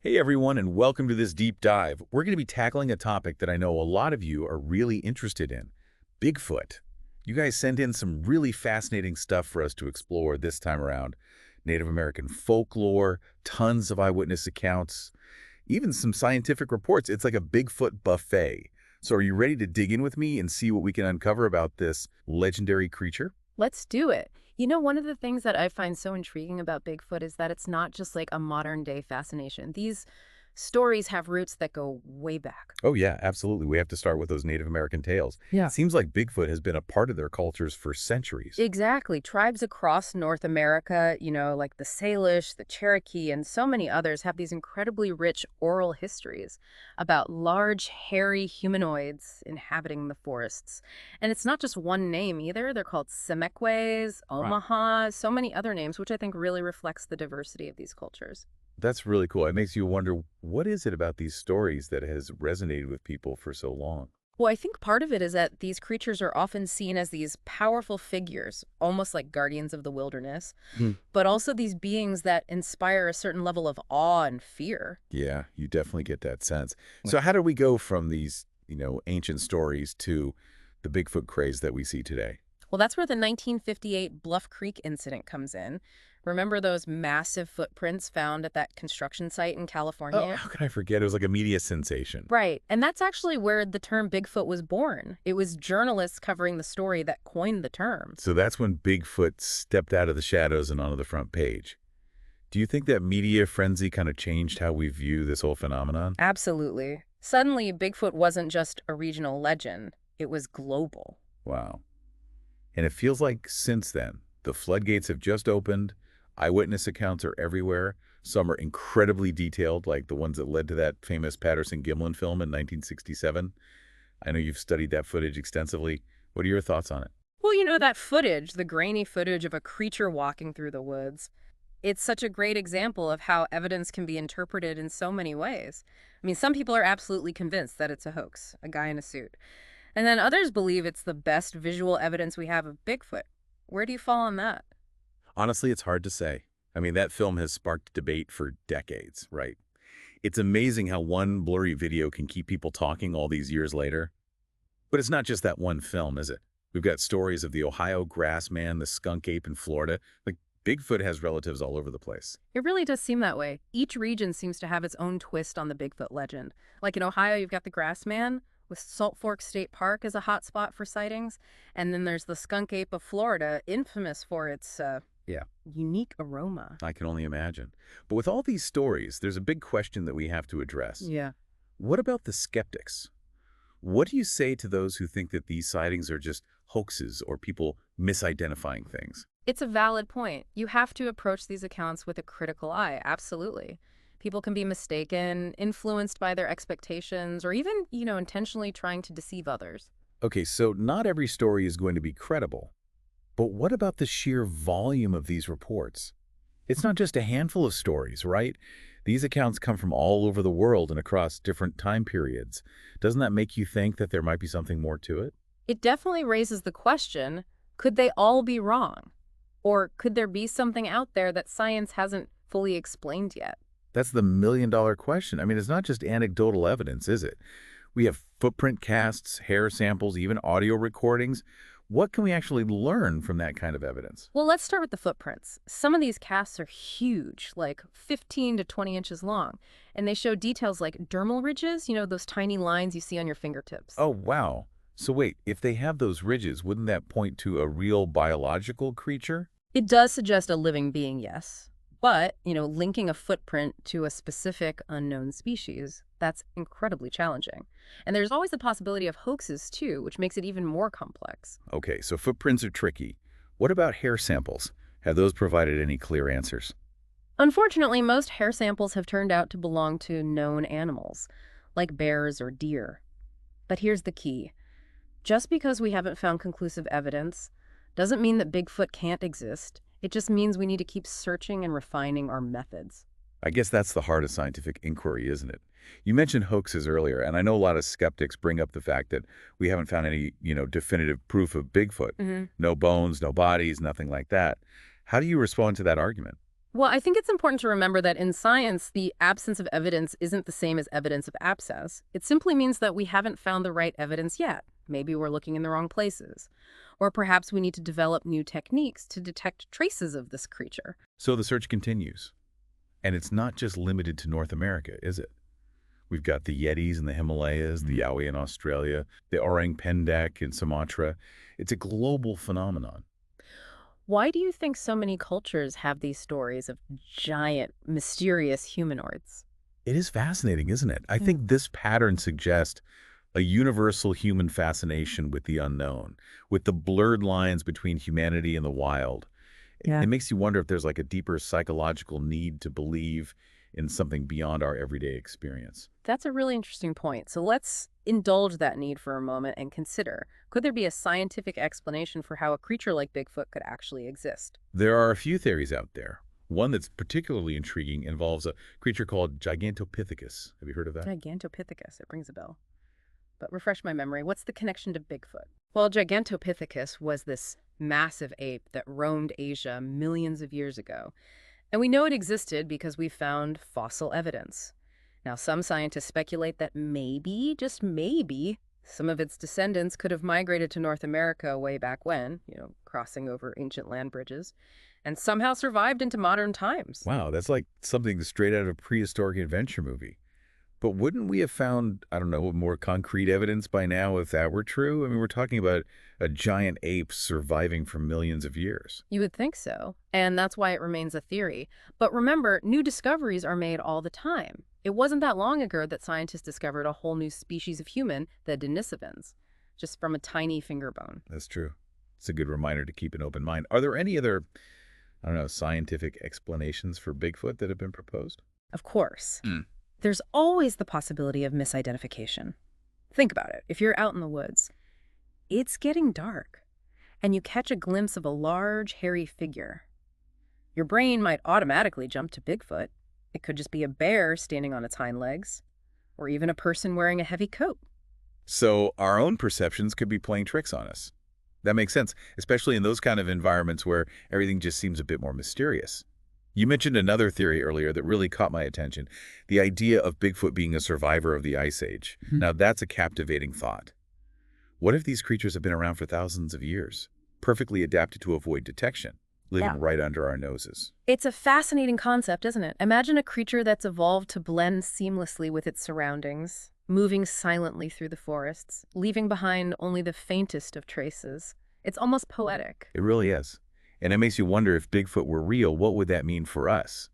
Hey everyone, and welcome to this deep dive. We're going to be tackling a topic that I know a lot of you are really interested in, Bigfoot. You guys sent in some really fascinating stuff for us to explore this time around. Native American folklore, tons of eyewitness accounts, even some scientific reports. It's like a Bigfoot buffet. So are you ready to dig in with me and see what we can uncover about this legendary creature? Let's do it. One of the things that I find so intriguing about Bigfoot is that it's not just like a modern day fascination. These stories have roots that go way back. Oh yeah, absolutely. We have to start with those Native American tales. Yeah. It seems like Bigfoot has been a part of their cultures for centuries. Exactly. Tribes across North America, like the Salish, the Cherokee, and so many others have these incredibly rich oral histories about large, hairy humanoids inhabiting the forests. And it's not just one name either. They're called Semekwes, Right. Omaha, so many other names, which I think really reflects the diversity of these cultures. That's really cool. It makes you wonder, what is it about these stories that has resonated with people for so long? Well, I think part of it is that these creatures are often seen as these powerful figures, almost like guardians of the wilderness, Hmm. but also these beings that inspire a certain level of awe and fear. Yeah, you definitely get that sense. So how do we go from these, ancient stories to the Bigfoot craze that we see today? Well, that's where the 1958 Bluff Creek incident comes in. Remember those massive footprints found at that construction site in Oh, California? how can I forget? It was like a media sensation. Right. And that's actually where the term Bigfoot was born. It was journalists covering the story that coined the term. So that's when Bigfoot stepped out of the shadows and onto the front page. Do you think that media frenzy kind of changed how we view this whole phenomenon? Absolutely. Suddenly, Bigfoot wasn't just a regional legend, it was global. Wow. And it feels like since then, the floodgates have just opened. Eyewitness accounts are everywhere. Some are incredibly detailed, like the ones that led to that famous Patterson-Gimlin film in 1967. I know you've studied that footage extensively. What are your thoughts on it? Well, that footage, the grainy footage of a creature walking through the woods, it's such a great example of how evidence can be interpreted in so many ways. I mean, some people are absolutely convinced that it's a hoax, a guy in a suit. And then others believe it's the best visual evidence we have of Bigfoot. Where do you fall on that? Honestly, it's hard to say. I mean, that film has sparked debate for decades, right? It's amazing how one blurry video can keep people talking all these years later. But it's not just that one film, is it? We've got stories of the Ohio grassman, the skunk ape in Florida. Like, Bigfoot has relatives all over the place. It really does seem that way. Each region seems to have its own twist on the Bigfoot legend. Like in Ohio, you've got the Grassman, with Salt Fork State Park as a hot spot for sightings. And then there's the skunk ape of Florida, infamous for its Yeah, unique aroma. I can only imagine. But with all these stories, there's a big question that we have to address. Yeah. What about the skeptics? What do you say to those who think that these sightings are just hoaxes or people misidentifying things? It's a valid point. You have to approach these accounts with a critical eye, absolutely. People can be mistaken, influenced by their expectations, or even, intentionally trying to deceive others. Okay, so not every story is going to be credible. But what about the sheer volume of these reports? It's not just a handful of stories, right? These accounts come from all over the world and across different time periods. Doesn't that make you think that there might be something more to it? It definitely raises the question, could they all be wrong? Or could there be something out there that science hasn't fully explained yet? That's the million-dollar question. I mean, it's not just anecdotal evidence, is it? We have footprint casts, hair samples, even audio recordings. What can we actually learn from that kind of evidence? Well, let's start with the footprints. Some of these casts are huge, like 15 to 20 inches long, and they show details like dermal ridges, those tiny lines you see on your fingertips. Oh, wow. So wait, if they have those ridges, wouldn't that point to a real biological creature? It does suggest a living being, yes. But, linking a footprint to a specific unknown species, that's incredibly challenging. And there's always the possibility of hoaxes, too, which makes it even more complex. Okay, so footprints are tricky. What about hair samples? Have those provided any clear answers? Unfortunately, most hair samples have turned out to belong to known animals, like bears or deer. But here's the key. Just because we haven't found conclusive evidence doesn't mean that Bigfoot can't exist. It just means we need to keep searching and refining our methods. I guess that's the heart of scientific inquiry, isn't it? You mentioned hoaxes earlier, and I know a lot of skeptics bring up the fact that we haven't found any, definitive proof of Bigfoot. hmm No bones, no bodies, nothing like that. How do you respond to that argument? Well, I think it's important to remember that in science, the absence of evidence isn't the same as evidence of abscess. It simply means that we haven't found the right evidence yet. Maybe we're looking in the wrong places. Or perhaps we need to develop new techniques to detect traces of this creature. So the search continues. And it's not just limited to North America, is it? We've got the Yetis in the Himalayas, the Yowie in Australia, the orang pendek in Sumatra. It's a global phenomenon. Why do you think so many cultures have these stories of giant, mysterious humanoids? It is fascinating, isn't it? I think this pattern suggests a universal human fascination with the unknown, with the blurred lines between humanity and the wild. Yeah. It makes you wonder if there's like a deeper psychological need to believe in something beyond our everyday experience. That's a really interesting point. So let's indulge that need for a moment and consider, could there be a scientific explanation for how a creature like Bigfoot could actually exist? There are a few theories out there. One that's particularly intriguing involves a creature called Gigantopithecus. Have you heard of that? Gigantopithecus, it rings a bell. But refresh my memory, what's the connection to Bigfoot? Well, Gigantopithecus was this massive ape that roamed Asia millions of years ago. And we know it existed because we found fossil evidence. Now, some scientists speculate that maybe, just maybe, some of its descendants could have migrated to North America way back when, crossing over ancient land bridges, and somehow survived into modern times. Wow, that's like something straight out of a prehistoric adventure movie. But wouldn't we have found, I don't know, more concrete evidence by now if that were true? I mean, we're talking about a giant ape surviving for millions of years. You would think so, and that's why it remains a theory. But remember, new discoveries are made all the time. It wasn't that long ago that scientists discovered a whole new species of human, the denisovans, just from a tiny finger bone. That's true. It's a good reminder to keep an open mind. Are there any other, I don't know, scientific explanations for Bigfoot that have been proposed? Of course. There's always the possibility of misidentification. Think about it. If you're out in the woods, it's getting dark, and you catch a glimpse of a large, hairy figure. Your brain might automatically jump to Bigfoot. It could just be a bear standing on its hind legs, or even a person wearing a heavy coat. So our own perceptions could be playing tricks on us. That makes sense, especially in those kind of environments where everything just seems a bit more mysterious. You mentioned another theory earlier that really caught my attention, the idea of Bigfoot being a survivor of the Ice Age. Now, that's a captivating thought. What if these creatures have been around for thousands of years, perfectly adapted to avoid detection, living right under our noses? It's a fascinating concept, isn't it? Imagine a creature that's evolved to blend seamlessly with its surroundings, moving silently through the forests, leaving behind only the faintest of traces. It's almost poetic. It really is. And it makes you wonder if Bigfoot were real, what would that mean for us?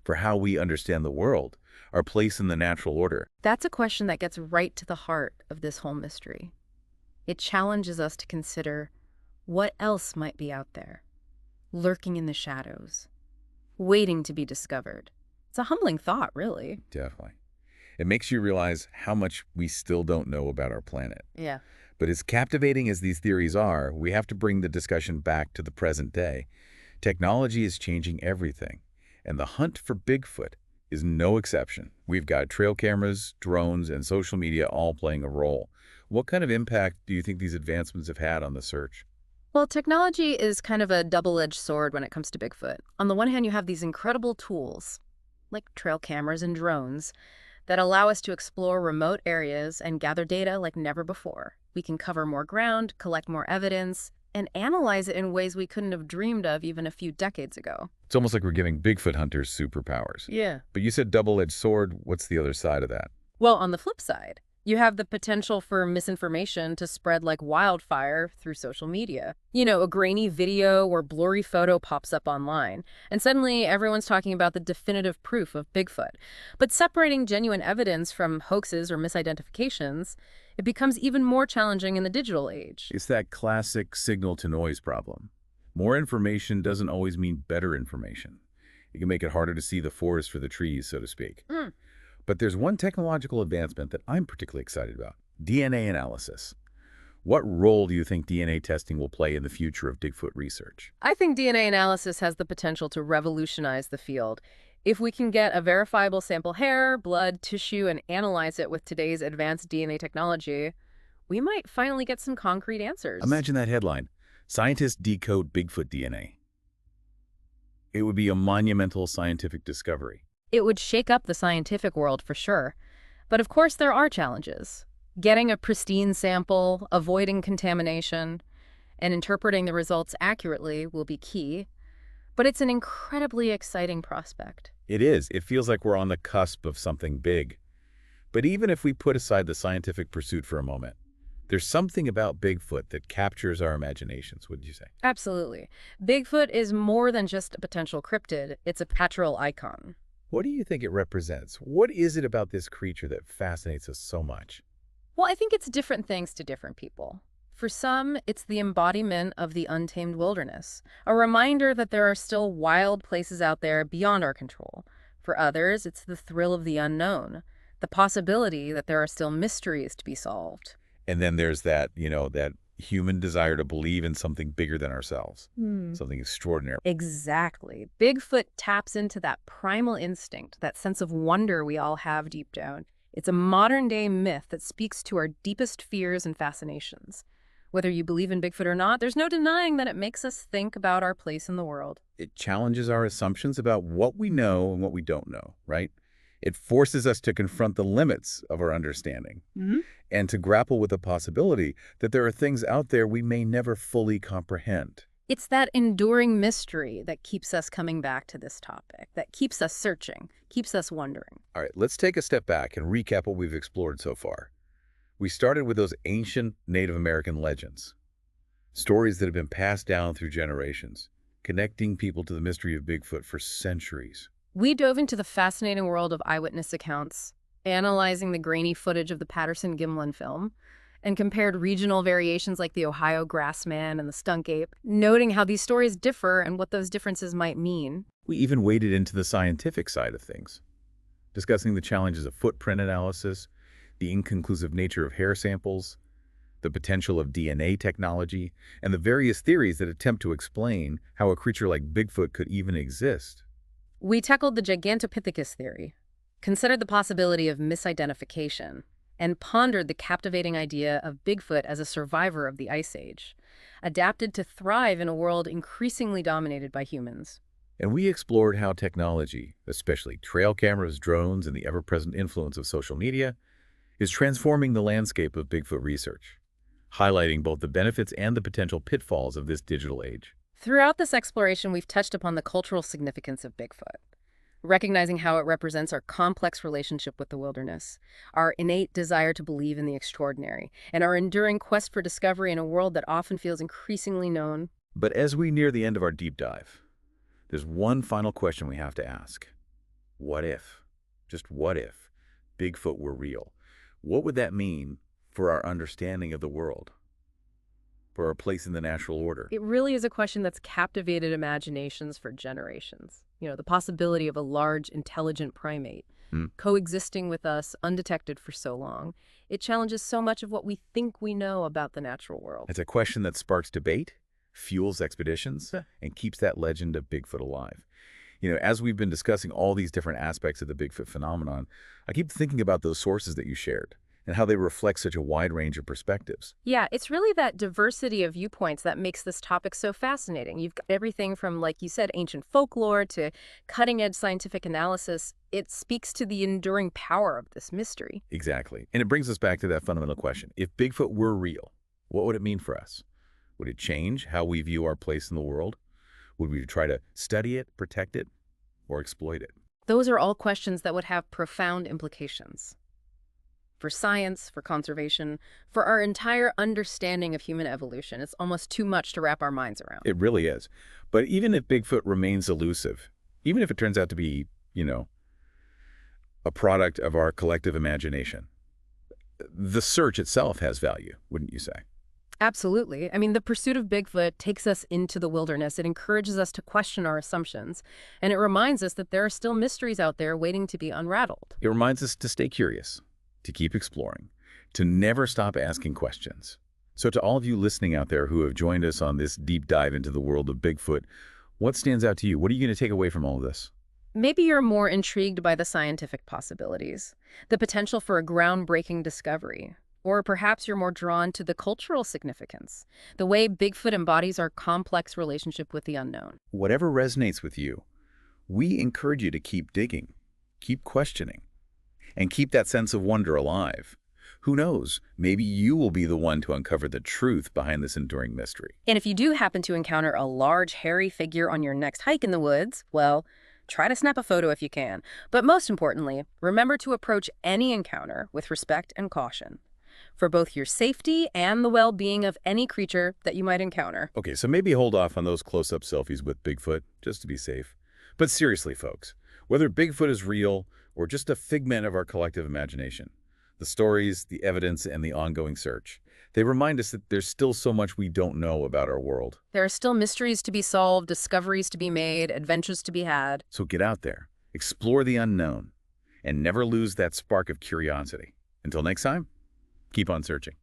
For how we understand the world, our place in the natural order? That's a question that gets right to the heart of this whole mystery. It challenges us to consider what else might be out there, lurking in the shadows, waiting to be discovered. It's a humbling thought, really. Definitely. It makes you realize how much we still don't know about our planet. Yeah. But as captivating as these theories are, we have to bring the discussion back to the present day. Technology is changing everything, and the hunt for Bigfoot is no exception. We've got trail cameras, drones, and social media all playing a role. What kind of impact do you think these advancements have had on the search? Well, technology is kind of a double-edged sword when it comes to Bigfoot. On the one hand, you have these incredible tools, like trail cameras and drones, that allow us to explore remote areas and gather data like never before. We can cover more ground, collect more evidence, and analyze it in ways we couldn't have dreamed of even a few decades ago. It's almost like we're giving Bigfoot hunters superpowers. Yeah. But you said double-edged sword. What's the other side of that? Well, on the flip side, you have the potential for misinformation to spread like wildfire through social media. A grainy video or blurry photo pops up online, and suddenly everyone's talking about the definitive proof of Bigfoot. But separating genuine evidence from hoaxes or misidentifications, it becomes even more challenging in the digital age. It's that classic signal-to-noise problem. More information doesn't always mean better information. It can make it harder to see the forest for the trees, so to speak. But there's one technological advancement that I'm particularly excited about: DNA analysis. What role do you think DNA testing will play in the future of Bigfoot research? I think DNA analysis has the potential to revolutionize the field. If we can get a verifiable sample hair, blood, tissue, and analyze it with today's advanced DNA technology, we might finally get some concrete answers. Imagine that headline: Scientists decode Bigfoot DNA. It would be a monumental scientific discovery. It would shake up the scientific world for sure. But of course, there are challenges. Getting a pristine sample, avoiding contamination, and interpreting the results accurately will be key. But it's an incredibly exciting prospect. It is. It feels like we're on the cusp of something big. But even if we put aside the scientific pursuit for a moment, there's something about Bigfoot that captures our imaginations, wouldn't you say? Absolutely. Bigfoot is more than just a potential cryptid. It's a pastoral icon. What do you think it represents? What is it about this creature that fascinates us so much? Well, I think it's different things to different people. For some, it's the embodiment of the untamed wilderness, a reminder that there are still wild places out there beyond our control. For others, it's the thrill of the unknown, the possibility that there are still mysteries to be solved. And then there's that, that human desire to believe in something bigger than ourselves, something extraordinary. Exactly. Bigfoot taps into that primal instinct, that sense of wonder we all have deep down. It's a modern-day myth that speaks to our deepest fears and fascinations. Whether you believe in Bigfoot or not, there's no denying that it makes us think about our place in the world. It challenges our assumptions about what we know and what we don't know, right? It forces us to confront the limits of our understanding and to grapple with the possibility that there are things out there we may never fully comprehend. It's that enduring mystery that keeps us coming back to this topic, that keeps us searching, keeps us wondering. All right, let's take a step back and recap what we've explored so far. We started with those ancient Native American legends, stories that have been passed down through generations, connecting people to the mystery of Bigfoot for centuries. We dove into the fascinating world of eyewitness accounts, analyzing the grainy footage of the Patterson-Gimlin film, and compared regional variations like the Ohio grassman and the skunk ape, noting how these stories differ and what those differences might mean. We even waded into the scientific side of things, discussing the challenges of footprint analysis, the inconclusive nature of hair samples, the potential of DNA technology, and the various theories that attempt to explain how a creature like Bigfoot could even exist. We tackled the Gigantopithecus theory, considered the possibility of misidentification, and pondered the captivating idea of Bigfoot as a survivor of the Ice Age, adapted to thrive in a world increasingly dominated by humans. And we explored how technology, especially trail cameras, drones, and the ever-present influence of social media, is transforming the landscape of Bigfoot research, highlighting both the benefits and the potential pitfalls of this digital age. Throughout this exploration, we've touched upon the cultural significance of Bigfoot, recognizing how it represents our complex relationship with the wilderness, our innate desire to believe in the extraordinary, and our enduring quest for discovery in a world that often feels increasingly known. But as we near the end of our deep dive, there's one final question we have to ask. What if, just what if, Bigfoot were real? What would that mean for our understanding of the world, for our place in the natural order? It really is a question that's captivated imaginations for generations. The possibility of a large, intelligent primate coexisting with us undetected for so long. It challenges so much of what we think we know about the natural world. It's a question that sparks debate, fuels expeditions, and keeps that legend of Bigfoot alive. As we've been discussing all these different aspects of the Bigfoot phenomenon, I keep thinking about those sources that you shared and how they reflect such a wide range of perspectives. Yeah, it's really that diversity of viewpoints that makes this topic so fascinating. You've got everything from, like you said, ancient folklore to cutting-edge scientific analysis. It speaks to the enduring power of this mystery. Exactly. And it brings us back to that fundamental question. If Bigfoot were real, what would it mean for us? Would it change how we view our place in the world? Would we try to study it, protect it, or exploit it? Those are all questions that would have profound implications for science, for conservation, for our entire understanding of human evolution. It's almost too much to wrap our minds around. It really is. But even if Bigfoot remains elusive, even if it turns out to be, a product of our collective imagination, the search itself has value, wouldn't you say? Absolutely. I mean, the pursuit of Bigfoot takes us into the wilderness. It encourages us to question our assumptions, and it reminds us that there are still mysteries out there waiting to be unraveled. It reminds us to stay curious, to keep exploring, to never stop asking questions. So to all of you listening out there who have joined us on this deep dive into the world of Bigfoot, what stands out to you? What are you going to take away from all of this? Maybe you're more intrigued by the scientific possibilities, the potential for a groundbreaking discovery. Or perhaps you're more drawn to the cultural significance, the way Bigfoot embodies our complex relationship with the unknown. Whatever resonates with you, we encourage you to keep digging, keep questioning, and keep that sense of wonder alive. Who knows, maybe you will be the one to uncover the truth behind this enduring mystery. And if you do happen to encounter a large, hairy figure on your next hike in the woods, well, try to snap a photo if you can. But most importantly, remember to approach any encounter with respect and caution, for both your safety and the well-being of any creature that you might encounter. Okay, so maybe hold off on those close-up selfies with Bigfoot, just to be safe. But seriously, folks, whether Bigfoot is real or just a figment of our collective imagination, the stories, the evidence, and the ongoing search, they remind us that there's still so much we don't know about our world. There are still mysteries to be solved, discoveries to be made, adventures to be had. So get out there, explore the unknown, and never lose that spark of curiosity. Until next time, keep on searching.